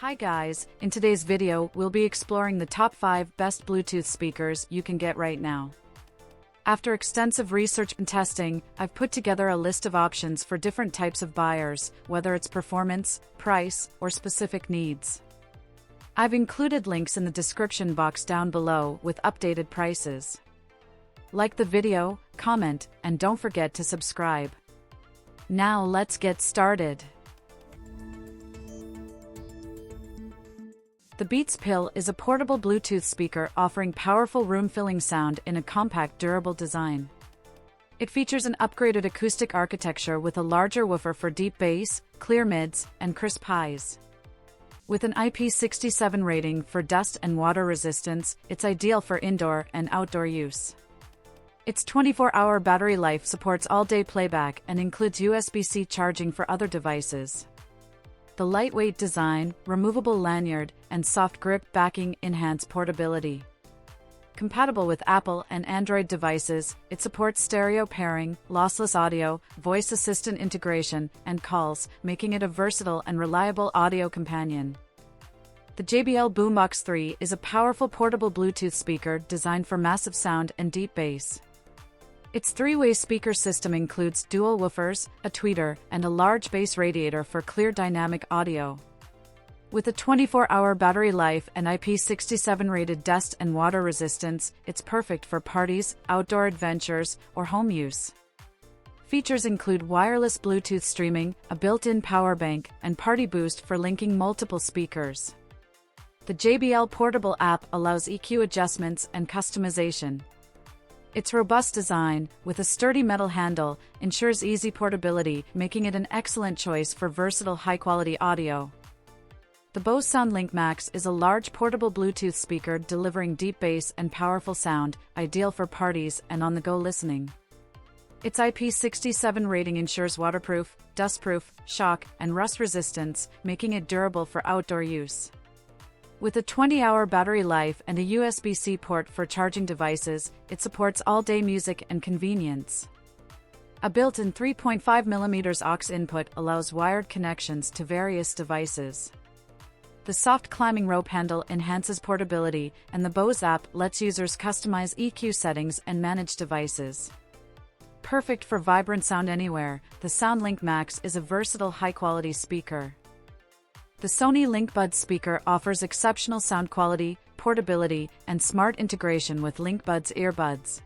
Hi guys, in today's video we'll be exploring the top 5 best Bluetooth speakers you can get right now. After extensive research and testing, I've put together a list of options for different types of buyers, whether it's performance, price, or specific needs. I've included links in the description box down below with updated prices. Like the video, comment, and don't forget to subscribe. Now let's get started. The Beats Pill is a portable Bluetooth speaker offering powerful room-filling sound in a compact, durable design. It features an upgraded acoustic architecture with a larger woofer for deep bass, clear mids, and crisp highs. With an IP67 rating for dust and water resistance, it's ideal for indoor and outdoor use. Its 24-hour battery life supports all-day playback and includes USB-C charging for other devices. The lightweight design, removable lanyard, and soft grip backing enhance portability. Compatible with Apple and Android devices, it supports stereo pairing, lossless audio, voice assistant integration, and calls, making it a versatile and reliable audio companion. The JBL Boombox 3 is a powerful portable Bluetooth speaker designed for massive sound and deep bass. Its three-way speaker system includes dual woofers, a tweeter, and a large bass radiator for clear dynamic audio. With a 24-hour battery life and IP67 rated dust and water resistance, it's perfect for parties, outdoor adventures, or home use. Features include wireless Bluetooth streaming, a built-in power bank, and Party Boost for linking multiple speakers. The JBL Portable app allows EQ adjustments and customization. Its robust design, with a sturdy metal handle, ensures easy portability, making it an excellent choice for versatile high-quality audio. The Bose SoundLink Max is a large portable Bluetooth speaker delivering deep bass and powerful sound, ideal for parties and on-the-go listening. Its IP67 rating ensures waterproof, dustproof, shock, and rust resistance, making it durable for outdoor use. With a 20-hour battery life and a USB-C port for charging devices, it supports all-day music and convenience. A built-in 3.5mm aux input allows wired connections to various devices. The soft climbing rope handle enhances portability, and the Bose app lets users customize EQ settings and manage devices. Perfect for vibrant sound anywhere, the SoundLink Max is a versatile high-quality speaker. The Sony LinkBuds speaker offers exceptional sound quality, portability, and smart integration with LinkBuds earbuds.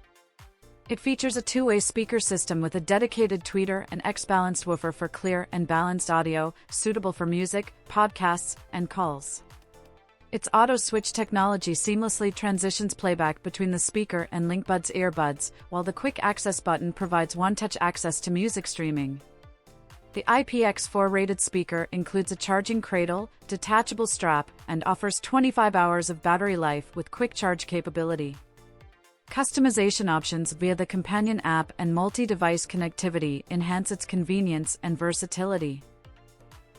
It features a two-way speaker system with a dedicated tweeter and X-balanced woofer for clear and balanced audio, suitable for music, podcasts, and calls. Its auto-switch technology seamlessly transitions playback between the speaker and LinkBuds earbuds, while the quick access button provides one-touch access to music streaming. The IPX4 rated speaker includes a charging cradle, detachable strap, and offers 25 hours of battery life with quick charge capability. Customization options via the companion app and multi-device connectivity enhance its convenience and versatility.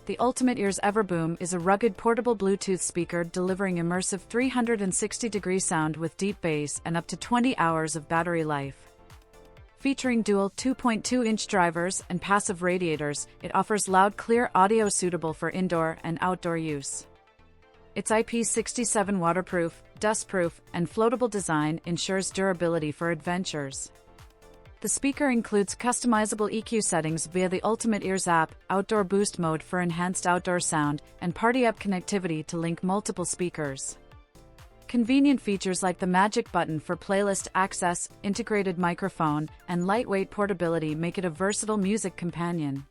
The ultimate Ears Everboom is a rugged portable Bluetooth speaker delivering immersive 360-degree sound with deep bass and up to 20 hours of battery life. Featuring dual 2.2-inch drivers and passive radiators, it offers loud, clear audio suitable for indoor and outdoor use. Its IP67 waterproof, dustproof, and floatable design ensures durability for adventures. The speaker includes customizable EQ settings via the Ultimate Ears app, outdoor boost mode for enhanced outdoor sound, and Party Up connectivity to link multiple speakers. Convenient features like the magic button for playlist access, integrated microphone, and lightweight portability make it a versatile music companion.